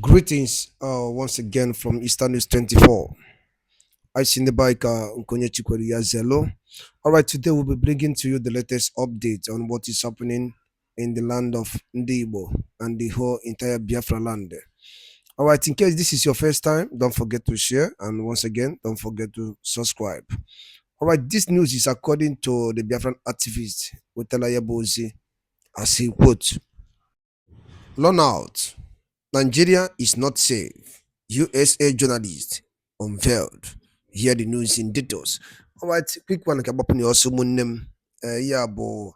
Greetings once again from Eastern News 24. I see the bike Nkonye Chikweri Yazelo. Alright, today we'll be bringing to you the latest update on what is happening in the land of Ndibo and the whole entire Biafra land. Alright, in case this is your first time, don't forget to share, and once again, don't forget to subscribe. Alright, this news is according to the Biafran activist Wetala Yabozi, as he quotes, "Learn out. Nigeria is not safe. USA journalist unveiled." Hear the news in details. All right, quick one. Kabapuni also munem. Yabo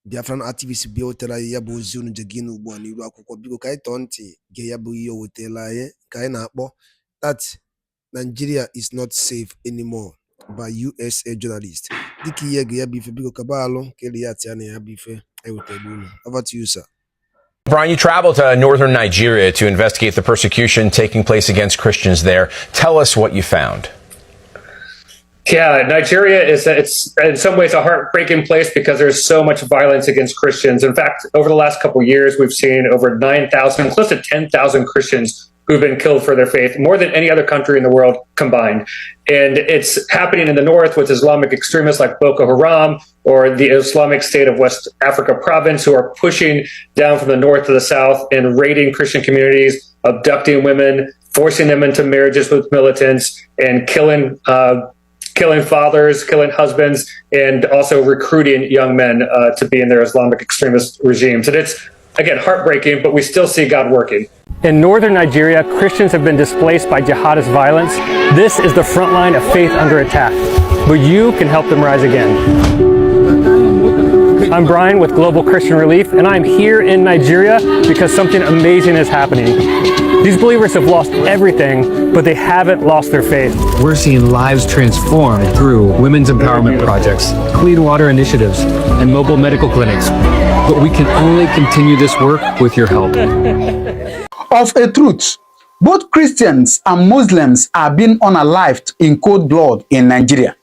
Biafran activist biotela yabo zunu jeginu bwani ru akwụkwọ biko kai tonti ge yabo yo wetela ye kai na akpọ that Nigeria is not safe anymore by USA journalist. Diki ye ge yabife biko kabalo keli yati ane yabife ewetelu. Over to you, sir. Brian, you traveled to northern Nigeria to investigate the persecution taking place against Christians there. Tell us what you found. Yeah, Nigeria it's in some ways a heartbreaking place because there's so much violence against Christians. In fact, over the last couple of years, we've seen over 9,000, close to 10,000 Christians who've been killed for their faith, more than any other country in the world combined. And it's happening in the north with Islamic extremists like Boko Haram or the Islamic State of West Africa province, who are pushing down from the north to the south and raiding Christian communities, abducting women, forcing them into marriages with militants, and killing fathers, killing husbands, and also recruiting young men to be in their Islamic extremist regimes. And it's, again, heartbreaking, but we still see God working. In northern Nigeria, Christians have been displaced by jihadist violence. This is the front line of faith under attack, but you can help them rise again. I'm Brian with Global Christian Relief, and I'm here in Nigeria because something amazing is happening. These believers have lost everything, but they haven't lost their faith. We're seeing lives transformed through women's empowerment projects, clean water initiatives, and mobile medical clinics. But we can only continue this work with your help. Of a truth, both Christians and Muslims are being unalived in cold blood in Nigeria.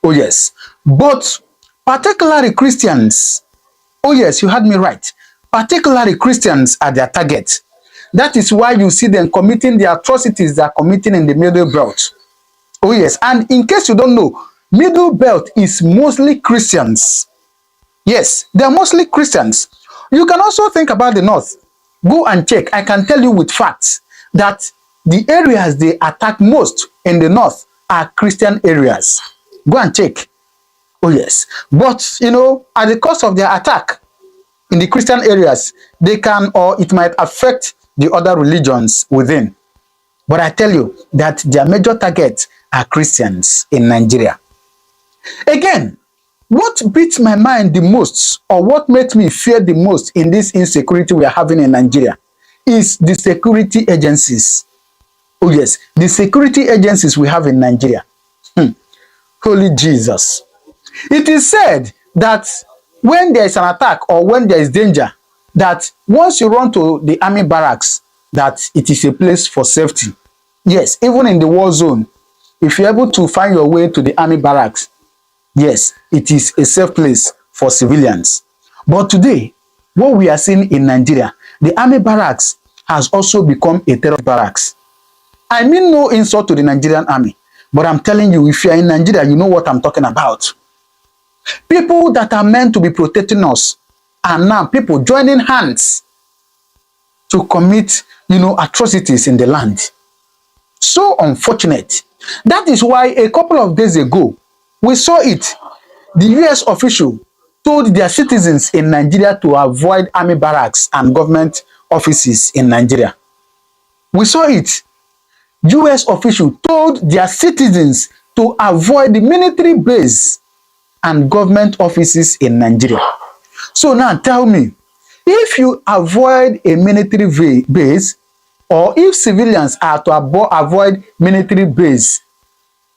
Oh yes, but particularly Christians, oh yes, you had me right, particularly Christians are their target. That is why you see them committing the atrocities they are committing in the Middle Belt. Oh yes, and in case you don't know, Middle Belt is mostly Christians. Yes, they are mostly Christians. You can also think about the North. Go and check. I can tell you with facts that the areas they attack most in the North are Christian areas. Go and check. Oh yes, but you know, at the cost of their attack in the Christian areas, they can, or it might affect the other religions within. But I tell you that their major targets are Christians in Nigeria. Again, what beats my mind the most, or what makes me fear the most in this insecurity we are having in Nigeria, is the security agencies. Oh yes, the security agencies we have in Nigeria. Holy Jesus. It is said that when there is an attack or when there is danger, that once you run to the army barracks, that it is a place for safety. Yes, even in the war zone, if you're able to find your way to the army barracks, yes, it is a safe place for civilians. But today, what we are seeing in Nigeria, the army barracks has also become a terror barracks. I mean no insult to the Nigerian army, but I'm telling you, if you're in Nigeria, you know what I'm talking about. People that are meant to be protecting us are now people joining hands to commit, you know, atrocities in the land. So unfortunate. That is why a couple of days ago, we saw it. The US official told their citizens in Nigeria to avoid army barracks and government offices in Nigeria. We saw it. US official told their citizens to avoid the military base and government offices in Nigeria. So now tell me, if you avoid a military base, or if civilians are to avoid military base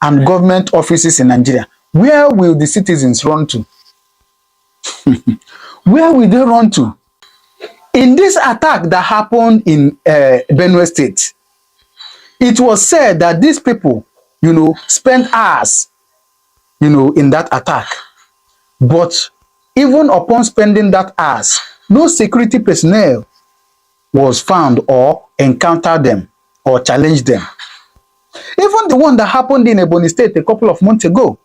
and government offices in Nigeria, where will the citizens run to? Where will they run to? In this attack that happened in Benue State, it was said that these people, you know, spent hours, you know, in that attack. But even upon spending that hours, no security personnel was found or encountered them or challenged them. Even the one that happened in Ebonyi State a couple of months ago,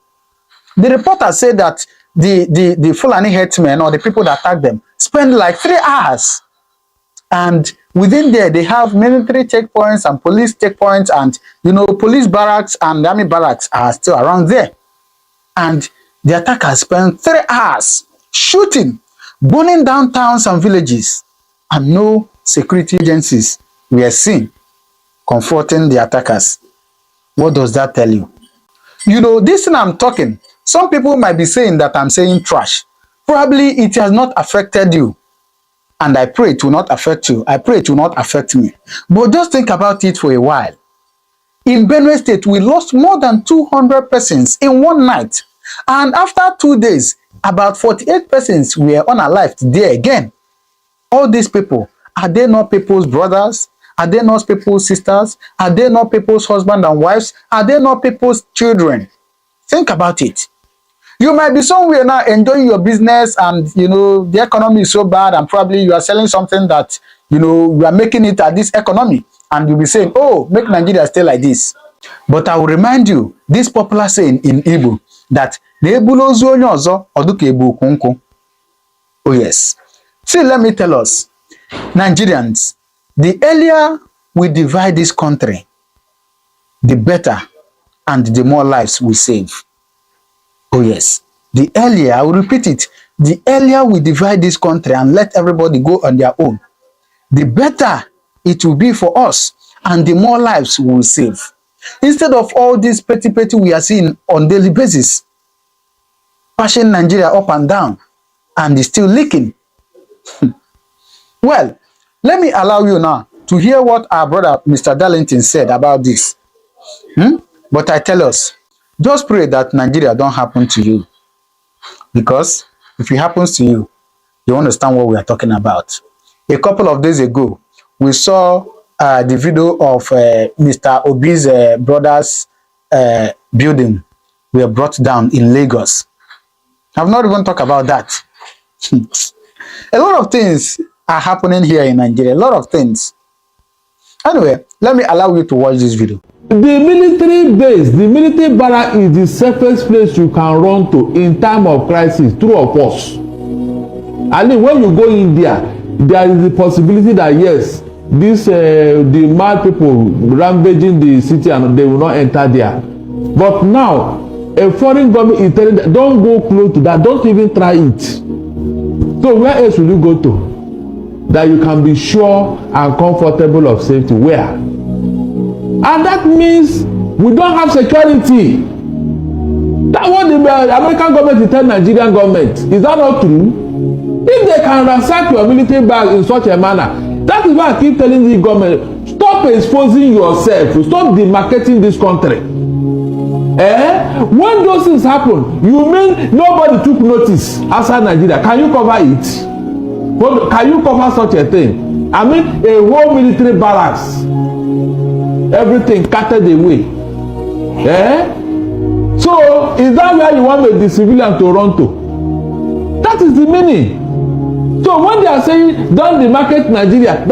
the reporter said that the Fulani herdsmen or the people that attacked them spent like 3 hours. And within there, they have military checkpoints and police checkpoints, and police barracks and army barracks are still around there. And the attackers spent 3 hours shooting, burning down towns and villages, and no security agencies were seen confronting the attackers. What does that tell you? This thing I'm talking, some people might be saying that I'm saying trash. Probably it has not affected you. And I pray it will not affect you. I pray it will not affect me. But just think about it for a while. In Benue State, we lost more than 200 persons in one night. And after 2 days, about 48 persons were unalived there again. All these people, are they not people's brothers? Are they not people's sisters? Are they not people's husbands and wives? Are they not people's children? Think about it. You might be somewhere now enjoying your business, and the economy is so bad, and probably you are selling something that you are making it at this economy, and you'll be saying, oh, make Nigeria stay like this. But I will remind you this popular saying in Igbo that oh yes. See, let me tell us, Nigerians, the earlier we divide this country, the better and the more lives we save. Oh yes, the earlier, I will repeat it, the earlier we divide this country and let everybody go on their own, the better it will be for us and the more lives we will save. Instead of all this petty we are seeing on daily basis, pushing Nigeria up and down, and is still leaking. Well, let me allow you now to hear what our brother Mr. Darlington said about this. But I tell us, just pray that Nigeria don't happen to you. Because if it happens to you, you understand what we are talking about. A couple of days ago, we saw the video of Mr. Obi's brother's building were brought down in Lagos. I've not even talked about that. A lot of things are happening here in Nigeria. A lot of things. Anyway, let me allow you to watch this video. The military base, the military barrack is the safest place you can run to in time of crisis, true or false. I mean, when you go in there is the possibility that yes, the mad people rampaging the city and they will not enter there. But now, a foreign government is telling them, don't go close to that, don't even try it. So where else will you go to that you can be sure and comfortable of safety? Where? And that means we don't have security. That's what the American government is telling Nigerian government. Is that not true? If they can ransack your military bag in such a manner, that is why I keep telling the government, stop exposing yourself, stop demarcating this country. When those things happen, you mean nobody took notice outside Nigeria? Can you cover it? Can you cover such a thing? I mean, a whole military barracks, everything carted away. So is that where you want the civilian to run to? That is the meaning. So when they are saying don't demarcate Nigeria,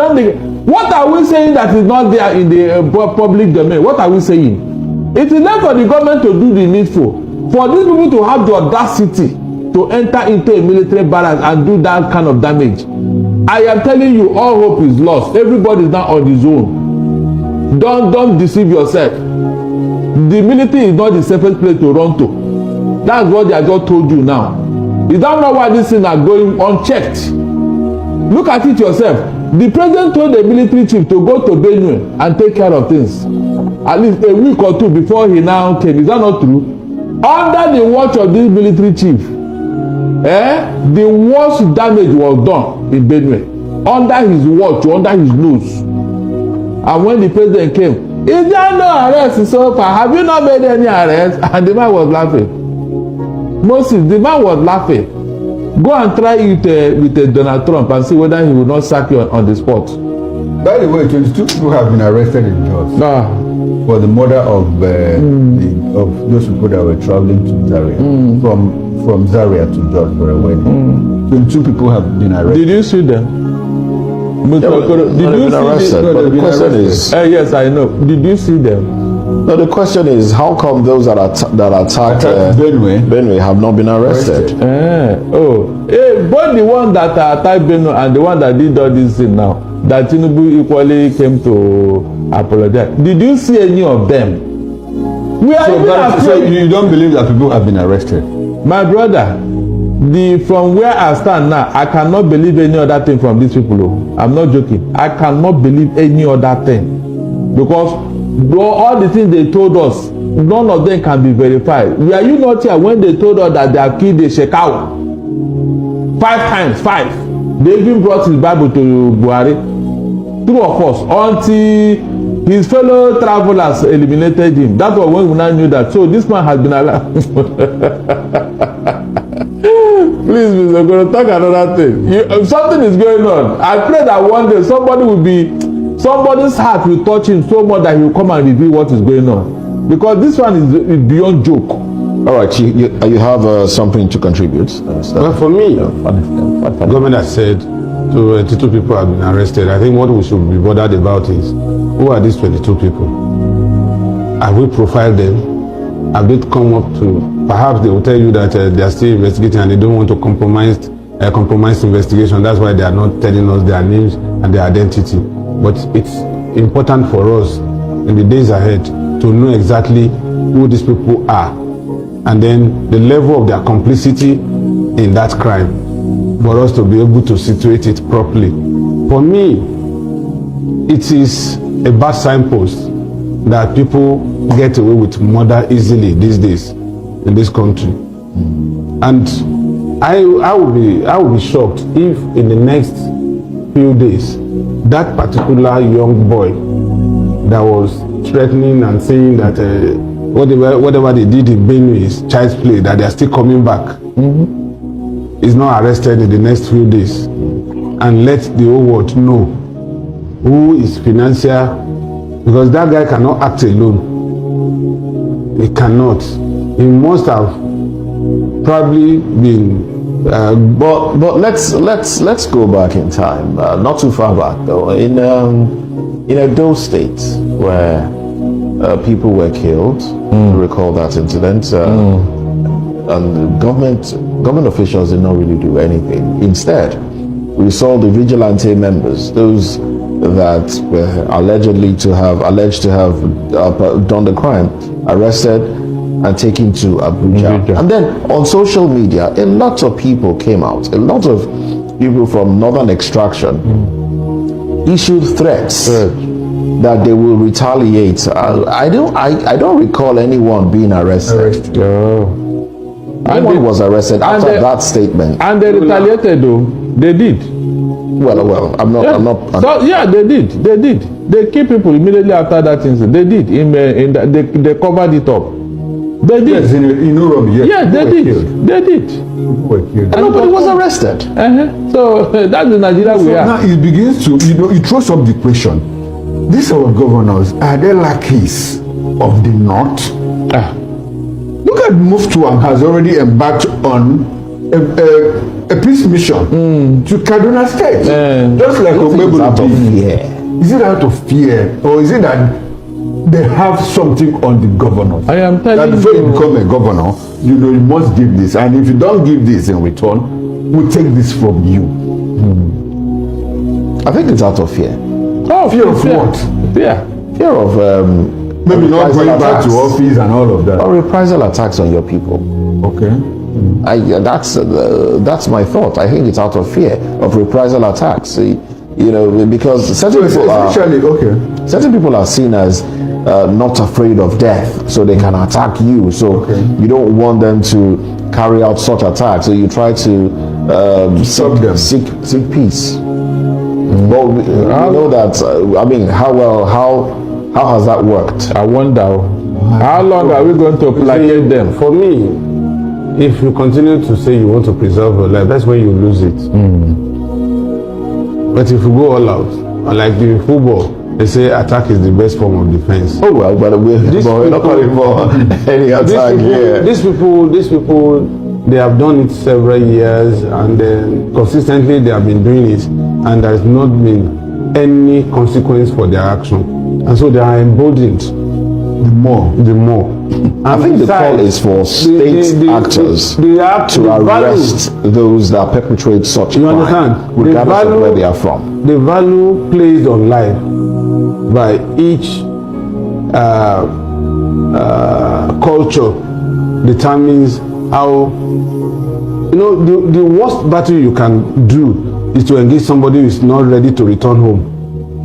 what are we saying that is not there in the public domain? What are we saying? It is left for the government to do the needful. For these people to have the audacity to enter into a military barracks and do that kind of damage. I am telling you, all hope is lost. Everybody is now on his own. Don't deceive yourself. The military is not the safest place to run to. That's what they have just told you now. Is that not why these things are going unchecked? Look at it yourself. The president told the military chief to go to Benue and take care of things. At least a week or two before he now came. Is that not true? Under the watch of this military chief, the worst damage was done in Benue. Under his watch, under his nose. And when the president came, is there no arrest so far? Have you not made any arrest? And the man was laughing. Moses, the man was laughing. Go and try it with Donald Trump and see whether he will not sack you on the spot. By the way, 22 people have been arrested in Jos for the murder of those people that were traveling to Zaria from Zaria to Jos for a wedding. 22 people have been arrested. Did you see them? Did you see them? But the question is, yes, I know. Did you see them? No, the question is, how come those that attacked Benue have not been arrested? Both the one that attacked Benue and the one that did all this thing now, that Tinubu equally came to apologize. Did you see any of them? We are even afraid. So you don't believe that people have been arrested? My brother, from where I stand now, I cannot believe any other thing from these people. I'm not joking. I cannot believe any other thing, because all the things they told us, none of them can be verified. Were you not here when they told us that they have killed a Shekau 5 times? 5. They even brought his Bible to Buhari. 2 of us, until his fellow travelers eliminated him. That was when we now knew that. So this man has been alive. Please, we're going to talk another thing. Something is going on. I pray that one day somebody's heart will touch him so much that he will come and reveal what is going on. Because this one is beyond joke. All right, you have something to contribute? Well, for me, the government has said 22 people have been arrested. I think what we should be bothered about is, who are these 22 people? Have we profiled them? Have they come up to, perhaps they will tell you that they are still investigating and they don't want to compromise investigation. That's why they are not telling us their names and their identity. But it's important for us in the days ahead to know exactly who these people are, and then the level of their complicity in that crime, for us to be able to situate it properly. For me, it is a bad signpost that people get away with murder easily these days in this country. And I will be shocked if in the next few days that particular young boy that was threatening and saying that whatever they did in Benue is child's play, that they are still coming back, is not arrested in the next few days, and let the whole world know who is financial, because that guy cannot act alone. He cannot. He must have probably been. But let's go back in time, not too far back though. In those states where people were killed, recall that incident, and government officials did not really do anything. Instead, we saw the vigilante members, those that were alleged to have done the crime, arrested and taken to Abuja. And then on social media, a lot of people came out, a lot of people from northern extraction issued threats that they will retaliate. I don't recall anyone being arrested. No one was arrested after that statement. And they retaliated though. They did. Well, I'm not. Yeah, they did. They killed people immediately after that incident. They did. They covered it up. They did. Yes, in Europe, yes. Yeah, they did. They did. And nobody was arrested. So that's the Nigeria we are. Now it begins to, it throws up the question. These our governors, are they lackeys of the North? Look at Muftuam has already embarked on a peace mission to Kaduna State. Just like Ogbebulu. Is it out of fear, or is it that they have something on the governors? I am telling you. Before you become a governor, you must give this, and if you don't give this in return, we'll take this from you. I think it's out of fear. Fear of what? Fear of maybe not going back to office and all of that. Or reprisal attacks on your people. Okay. That's my thought. I think it's out of fear of reprisal attacks. Because certain people are seen as not afraid of death, so they can attack you. So you don't want them to carry out such attacks. So you try to seek peace. But we know that. How has that worked? I wonder how long are we going to placate them? For me, if you continue to say you want to preserve your life, that's when you lose it. But if you go all out, like in football, they say attack is the best form of defense. Oh well, but we're not calling for any attack here. These people, They have done it several years, and then consistently they have been doing it, and there has not been any consequence for their action. And so they are emboldened the more. I think the call is for state actors to arrest those that perpetrate such crime, regardless of where they are from. The value placed on life by each culture determines how, the worst battle you can do is to engage somebody who is not ready to return home,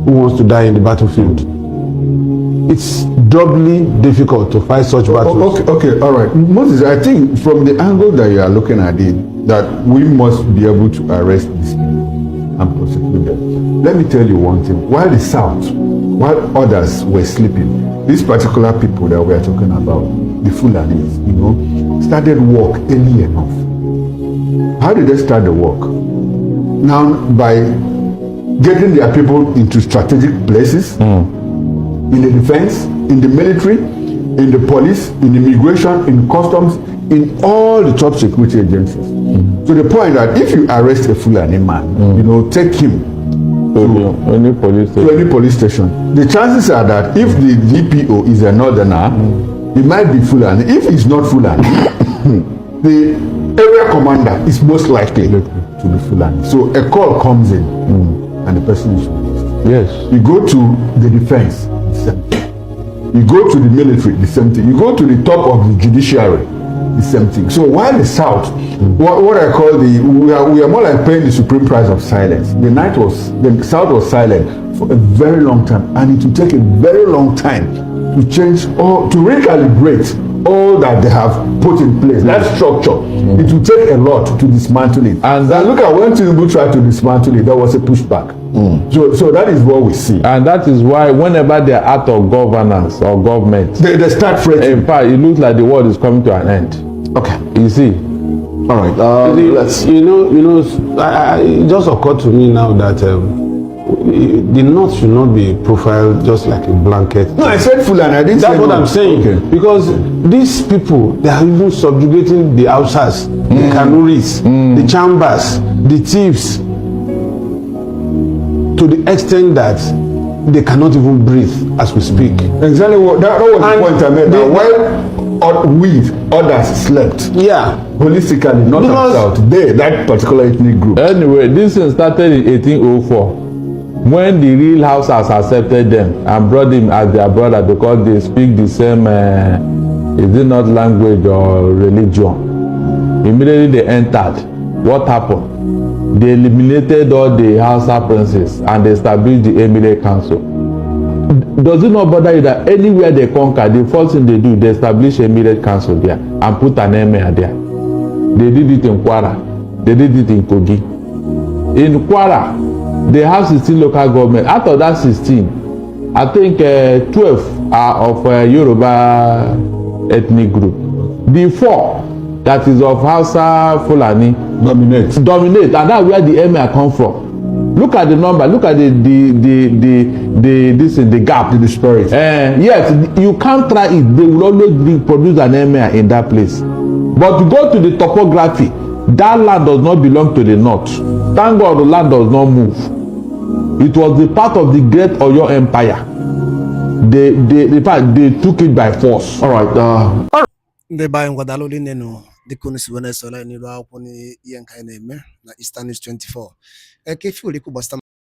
who wants to die in the battlefield. It's doubly difficult to fight such battles. Okay, all right. Moses, I think from the angle that you are looking at it, that we must be able to arrest these people and prosecute them. Let me tell you one thing. While the South, while others were sleeping, these particular people that we are talking about, the Fulanis, started work early enough. How did they start the work? Now, by getting their people into strategic places, in the defense, in the military, in the police, in immigration, in customs, in all the top security agencies. To the point that if you arrest a Fulani man, take him to any police station, the chances are that if the DPO is a northerner, he might be Fulani. If he's not Fulani, the area commander is most likely to be Fulani. So a call comes in and the person is released. Yes. You go to the defense, the same thing. You go to the military, the same thing. You go to the top of the judiciary, the same thing. So while the South, what I call we are more like paying the supreme price of silence. The South was silent for a very long time, and it will take a very long time to change or to recalibrate all that they have put in place. That structure, it will take a lot to dismantle it. And look at when Tinubu tried to dismantle it, there was a pushback. So that is what we see. And that is why whenever they are out of governance or government, they start fretting. In fact, it looks like the world is coming to an end. Okay. You see? All right. It just occurred to me now that the North should not be profiled just like a blanket. No, I said Fulani. I didn't say That's what I'm saying. Okay. Because these people, they are even subjugating the Hausas, the Kanuris, the Chambers, the thieves, to the extent that they cannot even breathe as we speak. Exactly. That was the point I made. Now, while we, others slept. Yeah. Holistically, not South. That particular ethnic group. Anyway, this thing started in 1804. When the real Hausas accepted them and brought him as their brother because they speak the same, is it not language or religion? Immediately they entered. What happened? They eliminated all the Hausa princes and they established the Emirate Council. Does it not bother you that anywhere they conquer, the first thing they do, they establish Emirate Council there and put an emir there? They did it in Kwara. They did it in Kogi. In Kwara, they have 16 local government. Out of that 16, I think 12 are of Yoruba ethnic group. The 4 that is of Hausa Fulani dominate, and that's where the emir come from. Look at the number. Look at the gap, the disparity. Yes, you can't try it. They will always produce an emir in that place. But to go to the topography, that land does not belong to the north. Thank God the land does not move. It was the part of the great Oyo Empire. In fact, they took it by force. All right. Ndị bayan gwadaloli neno dikunis Venezuela ni rawo ni yankai neme na Eastern News 24. Ke fi ori ku basta